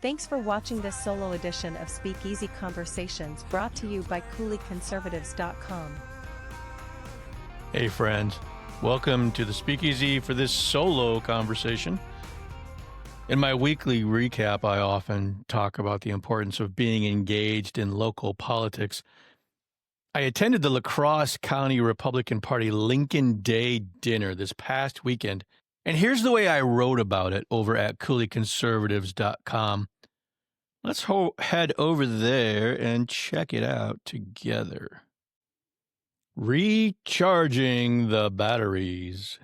Thanks for watching this solo edition of Speakeasy Conversations brought to you by CooleyConservatives.com. Hey friends, welcome to the Speakeasy for this solo conversation. In my weekly recap, I often talk about the importance of being engaged in local politics. I attended the La Crosse County Republican Party Lincoln Day dinner this past weekend, and here's the way I wrote about it over at CooleyConservatives.com. Let's head over there and check it out together. Recharging the batteries.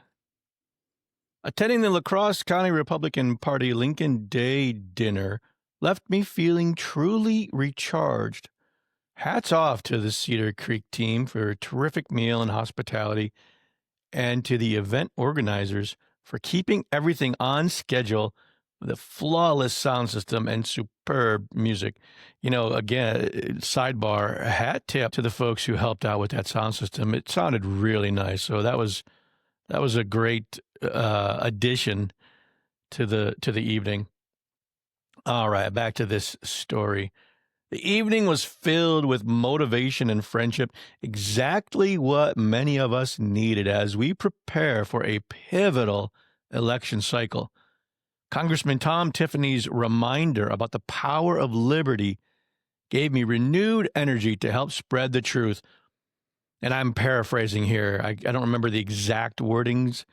Attending the La Crosse County Republican Party Lincoln Day dinner left me feeling truly recharged. Hats off to the Cedar Creek team for a terrific meal and hospitality, and to the event organizers for keeping everything on schedule with a flawless sound system and superb music. You know, again, sidebar, hat tip to the folks who helped out with that sound system. It sounded really nice, so that was a great addition to the evening. All right, back to this story. The evening was filled with motivation and friendship, exactly what many of us needed as we prepare for a pivotal election cycle. Congressman Tom Tiffany's reminder about the power of liberty gave me renewed energy to help spread the truth. And I'm paraphrasing here. I don't remember the exact wordings,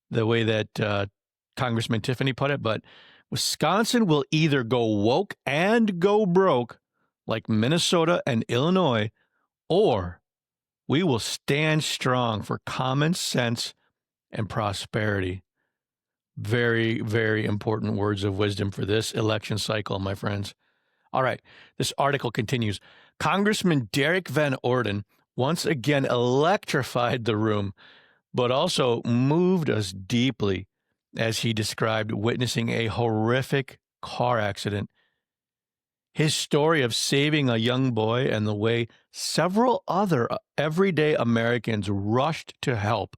the way that Congressman Tiffany put it, but Wisconsin will either go woke and go broke like Minnesota and Illinois, or we will stand strong for common sense and prosperity. Very, very important words of wisdom for this election cycle, my friends. All right, this article continues. Congressman Derek Van Orden once again electrified the room, but also moved us deeply as he described witnessing a horrific car accident. His story of saving a young boy and the way several other everyday Americans rushed to help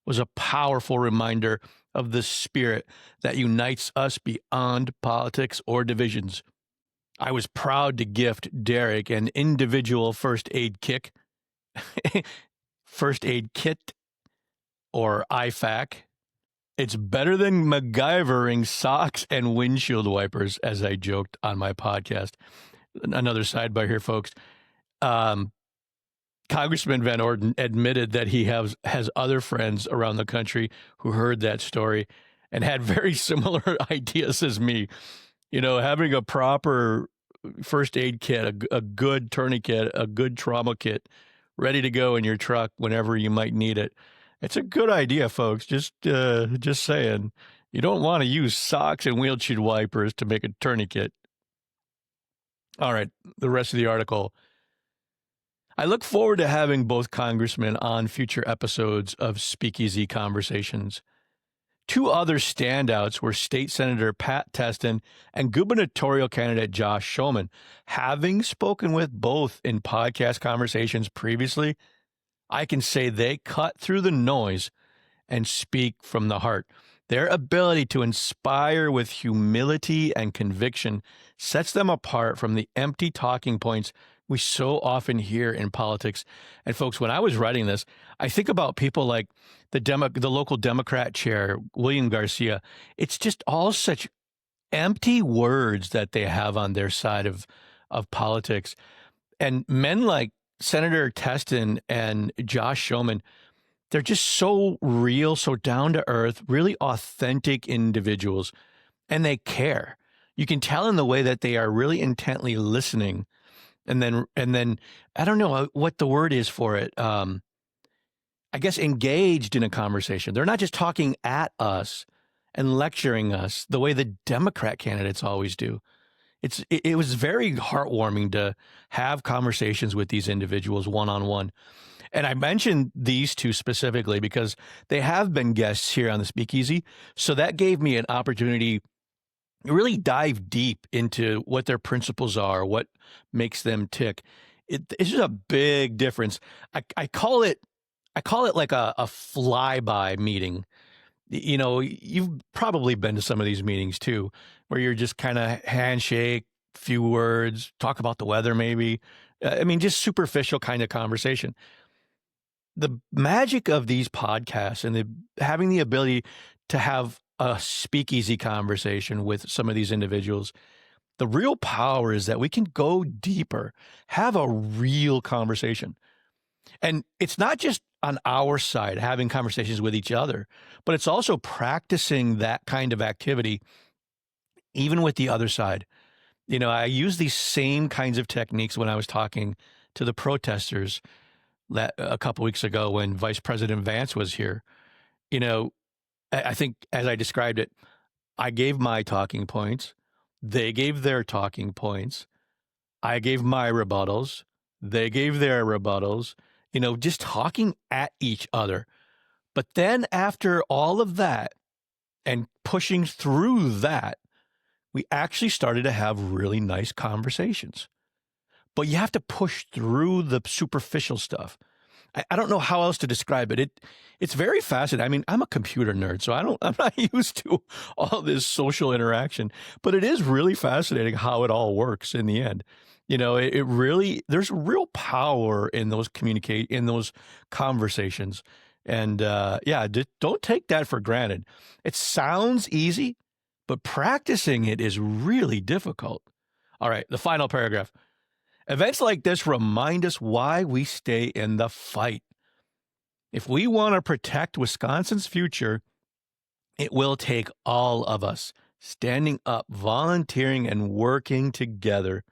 was a powerful reminder of the spirit that unites us beyond politics or divisions. I was proud to gift Derek an individual first aid kit, or IFAC. It's better than MacGyvering socks and windshield wipers, as I joked on my podcast. Another sidebar here, folks. Congressman Van Orden admitted that he has other friends around the country who heard that story and had very similar ideas as me. You know, having a proper first aid kit, a good tourniquet, a good trauma kit ready to go in your truck whenever you might need it. It's a good idea, folks. Just saying. You don't want to use socks and windshield wipers to make a tourniquet. All right, the rest of the article. I look forward to having both congressmen on future episodes of Speakeasy Conversations. Two other standouts were State Senator Pat Testin and gubernatorial candidate Josh Schoeman. Having spoken with both in podcast conversations previously, I can say they cut through the noise and speak from the heart. Their ability to inspire with humility and conviction sets them apart from the empty talking points we so often hear in politics. And folks, when I was writing this, I think about people like the local Democrat chair, William Garcia. It's just all such empty words that they have on their side of politics. And men like Senator Testin and Josh Schoeman, they're just so real, so down to earth, really authentic individuals, and they care. You can tell in the way that they are really intently listening, and then I don't know what the word is for it. I guess engaged in a conversation. They're not just talking at us and lecturing us the way the Democrat candidates always do. It was very heartwarming to have conversations with these individuals one-on-one. And I mentioned these two specifically because they have been guests here on the Speakeasy. So that gave me an opportunity to really dive deep into what their principles are, what makes them tick. It's just a big difference. I call it like a flyby meeting. You know, you've probably been to some of these meetings too, where you're just kind of handshake, few words, talk about the weather maybe. I mean, just superficial kind of conversation. The magic of these podcasts and having the ability to have a speakeasy conversation with some of these individuals, the real power is that we can go deeper, have a real conversation. And it's not just on our side having conversations with each other, but it's also practicing that kind of activity even with the other side. You know, I use these same kinds of techniques when I was talking to the protesters a couple weeks ago when Vice President Vance was here. You know, I think as I described it, I gave my talking points. They gave their talking points. I gave my rebuttals. They gave their rebuttals, you know, just talking at each other. But then after all of that and pushing through that, we actually started to have really nice conversations. But you have to push through the superficial stuff. I don't know how else to describe it. It's very fascinating. I mean, I'm a computer nerd, so I'm not used to all this social interaction, but it is really fascinating how it all works in the end. You know, it really, there's real power in those conversations. And yeah, don't take that for granted. It sounds easy, but practicing it is really difficult. All right, the final paragraph. Events like this remind us why we stay in the fight. If we want to protect Wisconsin's future, it will take all of us standing up, volunteering, and working together.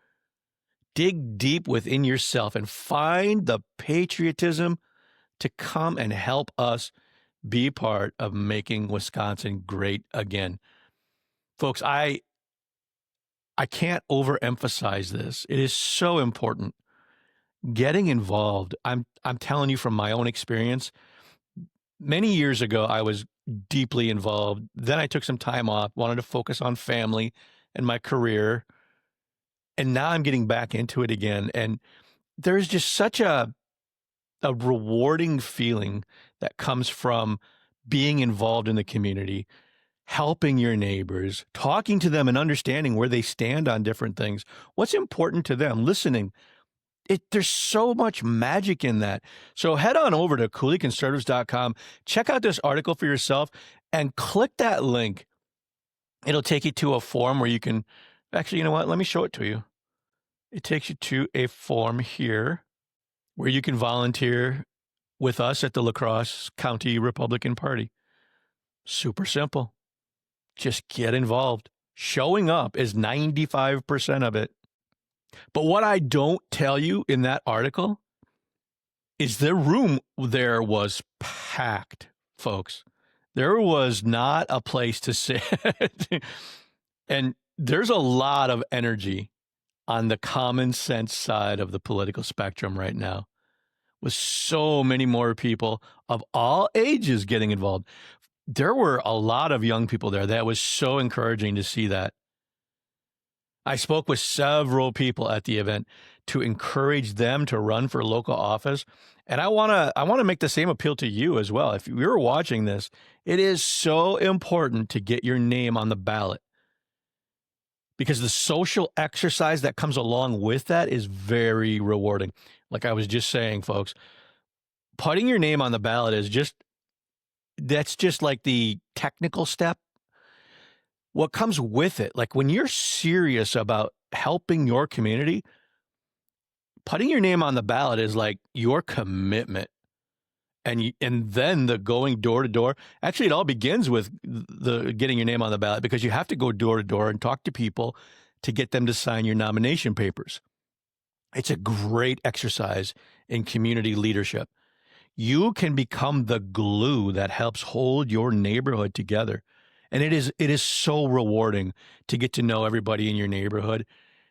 Dig deep within yourself and find the patriotism to come and help us be part of making Wisconsin great again. Folks, I can't overemphasize this. It is so important. Getting involved. I'm telling you from my own experience. Many years ago, I was deeply involved. Then I took some time off, wanted to focus on family and my career. And now I'm getting back into it again. And there's just such a rewarding feeling that comes from being involved in the community, helping your neighbors, talking to them and understanding where they stand on different things, what's important to them, listening. There's so much magic in that. So head on over to cooleyconservatives.com, check out this article for yourself, and click that link. It'll take you to a form where you can, actually, you know what? Let me show it to you. It takes you to a form here where you can volunteer with us at the La Crosse County Republican Party. Super simple. Just get involved. Showing up is 95% of it. But what I don't tell you in that article is the room there was packed, folks. There was not a place to sit. And there's a lot of energy on the common sense side of the political spectrum right now, with so many more people of all ages getting involved. There were a lot of young people there. That was so encouraging to see that. I spoke with several people at the event to encourage them to run for local office. And I want to make the same appeal to you as well. If you're watching this, it is so important to get your name on the ballot, because the social exercise that comes along with that is very rewarding. Like I was just saying, folks, putting your name on the ballot that's just like the technical step. What comes with it, like when you're serious about helping your community, putting your name on the ballot is like your commitment. And then the going door to door. Actually, it all begins with the getting your name on the ballot, because you have to go door to door and talk to people to get them to sign your nomination papers. It's a great exercise in community leadership. You can become the glue that helps hold your neighborhood together. And it is so rewarding to get to know everybody in your neighborhood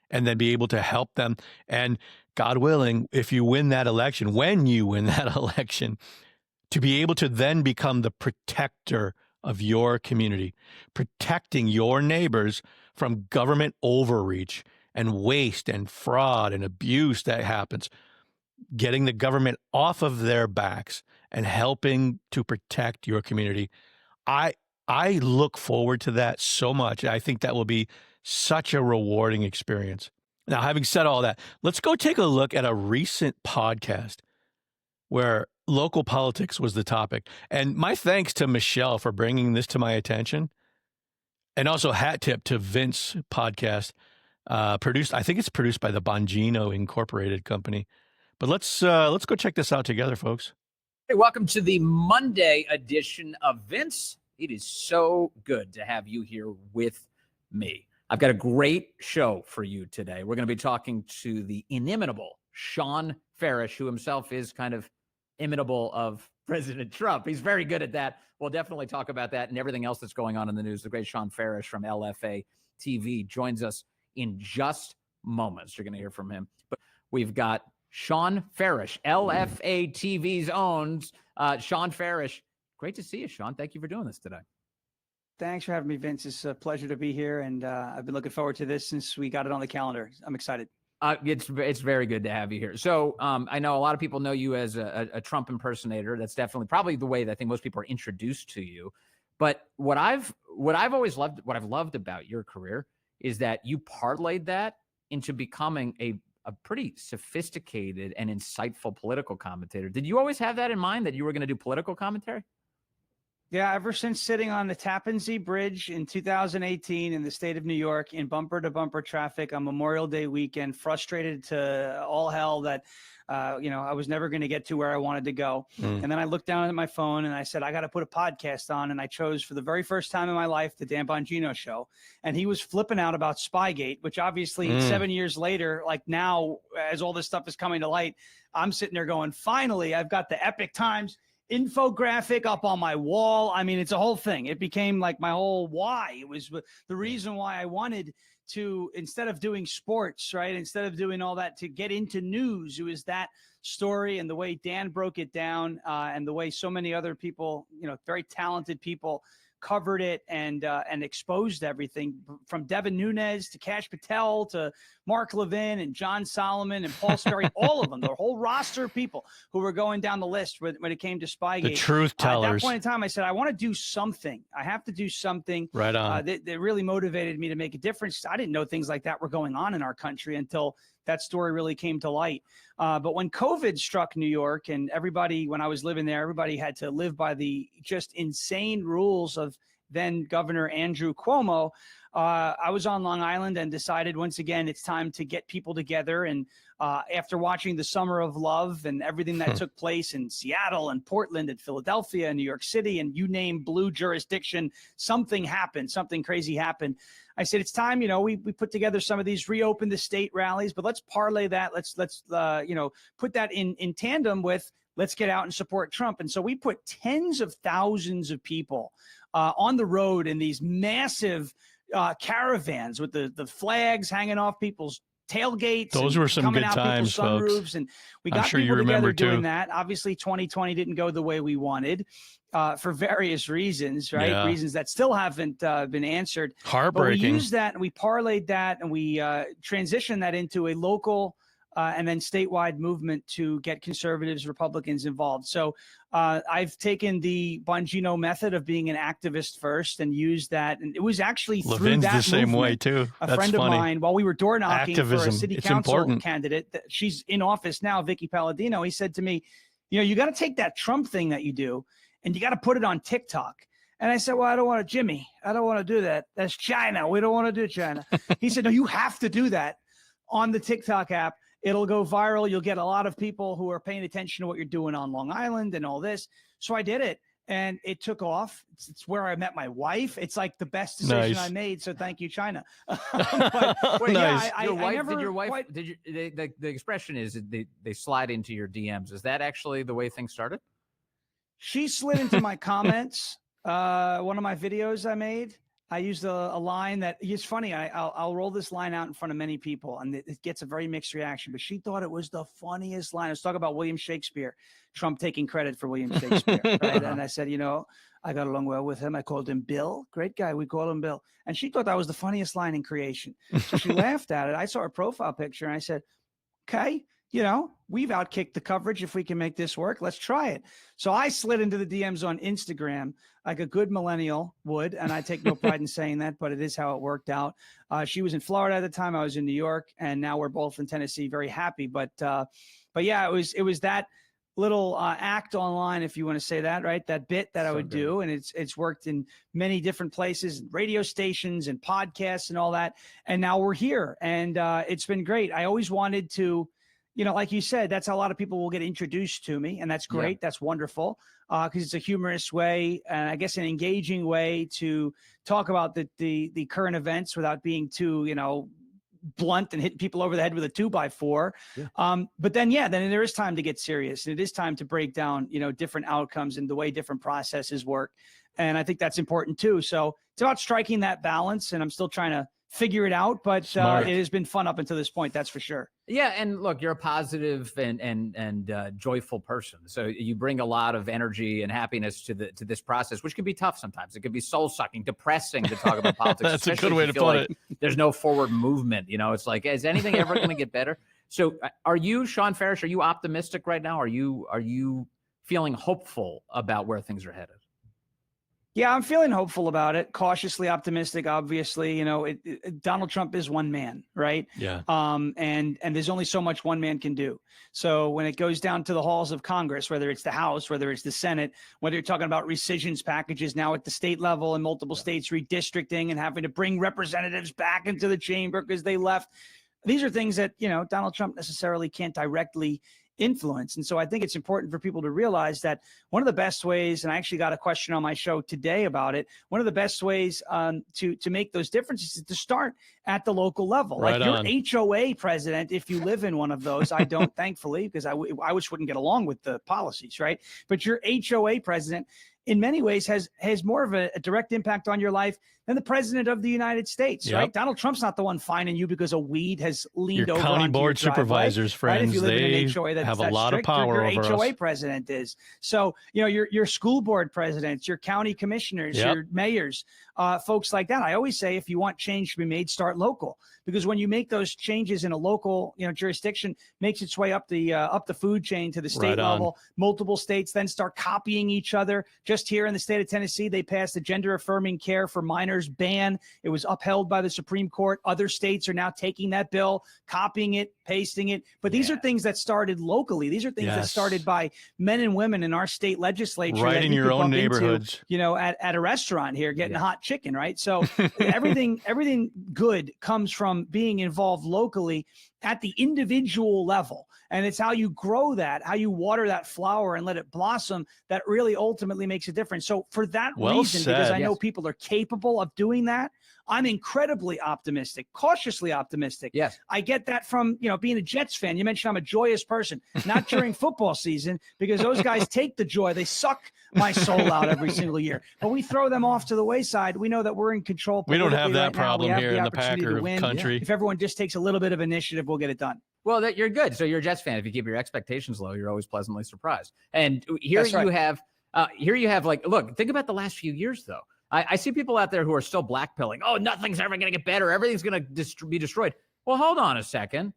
and then be able to help them. And God willing, if you win that election, when you win that election, to be able to then become the protector of your community, protecting your neighbors from government overreach and waste and fraud and abuse that happens, getting the government off of their backs and helping to protect your community. I look forward to that so much. I think that will be such a rewarding experience. Now, having said all that, let's go take a look at a recent podcast where local politics was the topic. And my thanks to Michelle for bringing this to my attention. And also hat tip to Vince podcast, I think it's produced by the Bongino Incorporated company. But let's go check this out together, folks. Hey, welcome to the Monday edition of Vince. It is so good to have you here with me. I've got a great show for you today. We're going to be talking to the inimitable Sean Farish, who himself is kind of imitable of President Trump. He's very good at that. We'll definitely talk about that and everything else that's going on in the news. The great Sean Farish from LFA TV joins us in just moments. You're going to hear from him. But we've got Sean Farish, LFA TV's owns. Sean Farish, great to see you, Sean. Thank you for doing this today. Thanks for having me, Vince. It's a pleasure to be here, and I've been looking forward to this since we got it on the calendar. I'm excited. It's very good to have you here. So I know a lot of people know you as a Trump impersonator. That's definitely probably the way that I think most people are introduced to you. But what I've loved about your career is that you parlayed that into becoming a pretty sophisticated and insightful political commentator. Did you always have that in mind, that you were going to do political commentary? Yeah, ever since sitting on the Tappan Zee Bridge in 2018 in the state of New York in bumper-to-bumper traffic on Memorial Day weekend, frustrated to all hell that, I was never going to get to where I wanted to go. And then I looked down at my phone and I said, I got to put a podcast on. And I chose for the very first time in my life the Dan Bongino show. And he was flipping out about Spygate, which obviously 7 years later, like now, as all this stuff is coming to light, I'm sitting there going, finally, I've got the Epic Times infographic up on my wall. I mean, it's a whole thing. It became like my whole why. It was the reason why I wanted to, instead of doing sports, right, instead of doing all that, to get into news. It was that story and the way Dan broke it down, and the way so many other people, very talented people, covered it and exposed everything from Devin Nunes to Kash Patel to Mark Levin and John Solomon and Paul Sperry, all of them, the whole roster of people who were going down the list when it came to Spygate. The truth tellers. At that point in time, I said, I want to do something. I have to do something. Right on. That really motivated me to make a difference. I didn't know things like that were going on in our country until that story really came to light. But when COVID struck New York and when I was living there, everybody had to live by the just insane rules of then Governor Andrew Cuomo. I was on Long Island and decided once again, it's time to get people together. And after watching the Summer of Love and everything that took place in Seattle and Portland and Philadelphia and New York City, and you name blue jurisdiction, something happened, something crazy happened. I said, it's time, we put together some of these, reopen the state rallies, but let's parlay that. Let's put that in tandem with, let's get out and support Trump. And so we put tens of thousands of people on the road in these massive caravans with the flags hanging off people's tailgates. Those were some good times, folks. And we got people together doing that. Obviously, 2020 didn't go the way we wanted for various reasons, right? Yeah. Reasons that still haven't been answered. Heartbreaking. But we used that and we parlayed that and we transitioned that into a local and then statewide movement to get conservatives, Republicans involved. So I've taken the Bongino method of being an activist first and used that. And it was actually through Levin's that the same way too. A friend of mine, while we were door knocking for a city council candidate, she's in office now, Vicky Palladino, he said to me, you got to take that Trump thing that you do and you got to put it on TikTok. And I said, well, I don't want to, Jimmy, I don't want to do that. That's China. We don't want to do China. He said, no, you have to do that on the TikTok app. It'll go viral. You'll get a lot of people who are paying attention to what you're doing on Long Island and all this. So I did it and it took off. It's where I met my wife. It's like the best decision I made. So thank you, China. But nice. The expression is they slide into your DMs. Is that actually the way things started? She slid into my comments. One of my videos I made, I used a line that is funny. I'll roll this line out in front of many people, and it gets a very mixed reaction. But she thought it was the funniest line. I was talking about William Shakespeare, Trump taking credit for William Shakespeare, right? And I said, I got along well with him. I called him Bill. Great guy. We call him Bill. And she thought that was the funniest line in creation. So she laughed at it. I saw her profile picture, and I said, okay. we've outkicked the coverage. If we can make this work, let's try it. So I slid into the DMs on Instagram like a good millennial would. And I take no pride in saying that, but it is how it worked out. She was in Florida at the time. I was in New York, and now we're both in Tennessee, very happy. But yeah, it was that little act online, if you want to say that, right? That bit that I would do. And it's worked in many different places, radio stations and podcasts and all that. And now we're here, and it's been great. I always wanted to, like you said, that's how a lot of people will get introduced to me. And that's great. Yeah. That's wonderful. Because it's a humorous way, and I guess an engaging way to talk about the current events without being too, blunt and hitting people over the head with a 2x4. Yeah. But then there is time to get serious, and it is time to break down, different outcomes and the way different processes work. And I think that's important too. So it's about striking that balance, and I'm still trying to figure it out, but it has been fun up until this point. That's for sure. Yeah. And look, you're a positive and joyful person. So you bring a lot of energy and happiness to this process, which can be tough sometimes. It can be soul sucking, depressing to talk about politics. That's a good way to put it. There's no forward movement. It's like, is anything ever going to get better? So are you, Sean Farish, are you optimistic right now? Are you feeling hopeful about where things are headed? Yeah, I'm feeling hopeful about it. Cautiously optimistic, obviously. Donald Trump is one man, right? Yeah. And there's only so much one man can do. So when it goes down to the halls of Congress, whether it's the House, whether it's the Senate, whether you're talking about rescissions packages now at the state level in multiple states, redistricting and having to bring representatives back into the chamber because they left. These are things that, Donald Trump necessarily can't directly influence. And so I think it's important for people to realize that one of the best ways, and I actually got a question on my show today about it, one of the best ways to make those differences is to start at the local level. Right, like your HOA president, if you live in one of those, I don't, thankfully, because I just wouldn't get along with the policies, right? But your HOA president in many ways has more of a direct impact on your life than the president of the United States, right? Donald Trump's not the one fining you because a weed has leaned over county board supervisors, friends, right? If you live they in an HOA have a lot of power your over HOA us. president is. So, your school board presidents, your county commissioners, your mayors, folks like that. I always say, if you want change to be made, start local, because when you make those changes in a local, jurisdiction, makes its way up the food chain to the state level. Multiple states then start copying each other. Just here in the state of Tennessee, they passed the gender affirming care for minors ban. It was upheld by the Supreme Court. Other states are now taking that bill, copying it, pasting it. But these are things that started locally. These are things that started by men and women in our state legislature. Right in your own neighborhoods. At a restaurant here getting hot chicken, right? So everything good comes from being involved locally at the individual level. And it's how you grow that, how you water that flower and let it blossom, that really ultimately makes a difference. So for that reason, because I know people are capable of doing that, I'm incredibly optimistic, cautiously optimistic. Yes. I get that from, being a Jets fan. You mentioned I'm a joyous person, not during football season, because those guys take the joy. They suck my soul out every single year. But we throw them off to the wayside. We know that we're in control. We don't have that right problem here in the Packer country. If everyone just takes a little bit of initiative, we'll get it done. Well, you're good. So you're a Jets fan. If you keep your expectations low, you're always pleasantly surprised. And here you have, look, think about the last few years, though. I see people out there who are still blackpilling. Oh, nothing's ever going to get better. Everything's going to be destroyed. Well, hold on a second.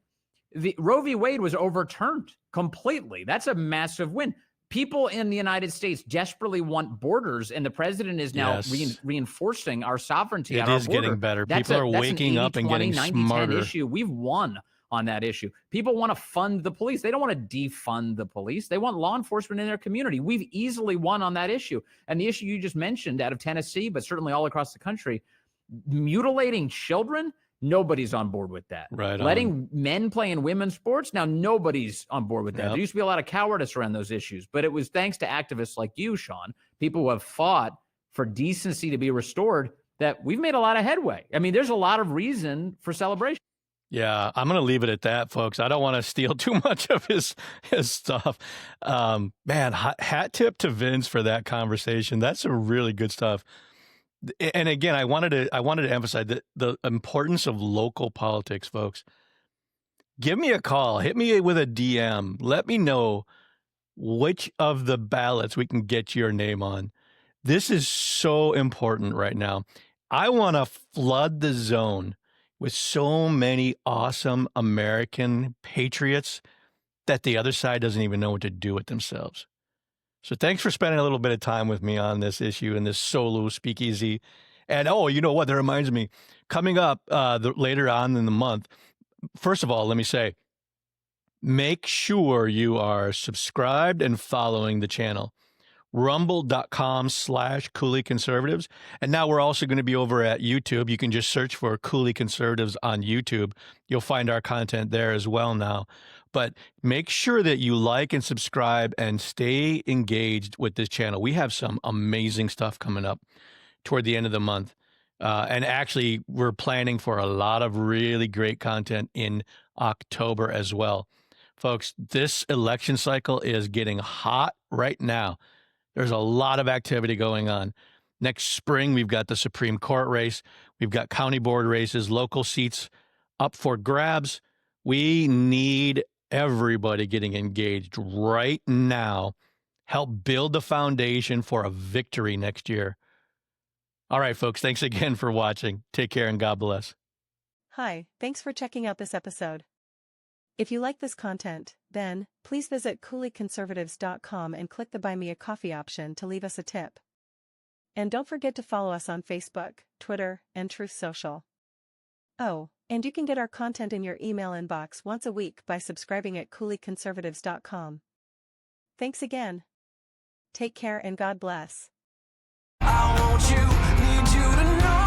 The Roe v. Wade was overturned completely. That's a massive win. People in the United States desperately want borders, and the president is now reinforcing our sovereignty. It is getting better. People are waking up and getting smarter. Issue. We've won on that issue. People want to fund the police. They don't want to defund the police. They want law enforcement in their community. We've easily won on that issue. And the issue you just mentioned out of Tennessee, but certainly all across the country, mutilating children, nobody's on board with that. Right. Letting men play in women's sports, now nobody's on board with that. There used to be a lot of cowardice around those issues, but it was thanks to activists like you, Sean, people who have fought for decency to be restored, that we've made a lot of headway. I mean, there's a lot of reason for celebration. Yeah, I'm going to leave it at that, folks. I don't want to steal too much of his stuff. Man, hat tip to Vince for that conversation. That's some really good stuff. And again, I wanted to emphasize the importance of local politics, folks. Give me a call. Hit me with a DM. Let me know which of the ballots we can get your name on. This is so important right now. I want to flood the zone with so many awesome American patriots that the other side doesn't even know what to do with themselves. So thanks for spending a little bit of time with me on this issue in this solo speakeasy. And oh, you know what? That reminds me, coming up later on in the month, first of all, let me say, make sure you are subscribed and following the channel. Rumble.com/Cooley Conservatives. And now we're also going to be over at YouTube. You can just search for Cooley Conservatives on YouTube. You'll find our content there as well now. But make sure that you like and subscribe and stay engaged with this channel. We have some amazing stuff coming up toward the end of the month. And actually, we're planning for a lot of really great content in October as well. Folks, this election cycle is getting hot right now. There's a lot of activity going on. Next spring, we've got the Supreme Court race. We've got county board races, local seats up for grabs. We need everybody getting engaged right now. Help build the foundation for a victory next year. All right, folks, thanks again for watching. Take care and God bless. Hi, thanks for checking out this episode. If you like this content, then please visit cooleyconservatives.com and click the Buy Me a Coffee option to leave us a tip. And don't forget to follow us on Facebook, Twitter, and Truth Social. Oh, and you can get our content in your email inbox once a week by subscribing at cooleyconservatives.com. Thanks again. Take care and God bless. I want you, need you to know.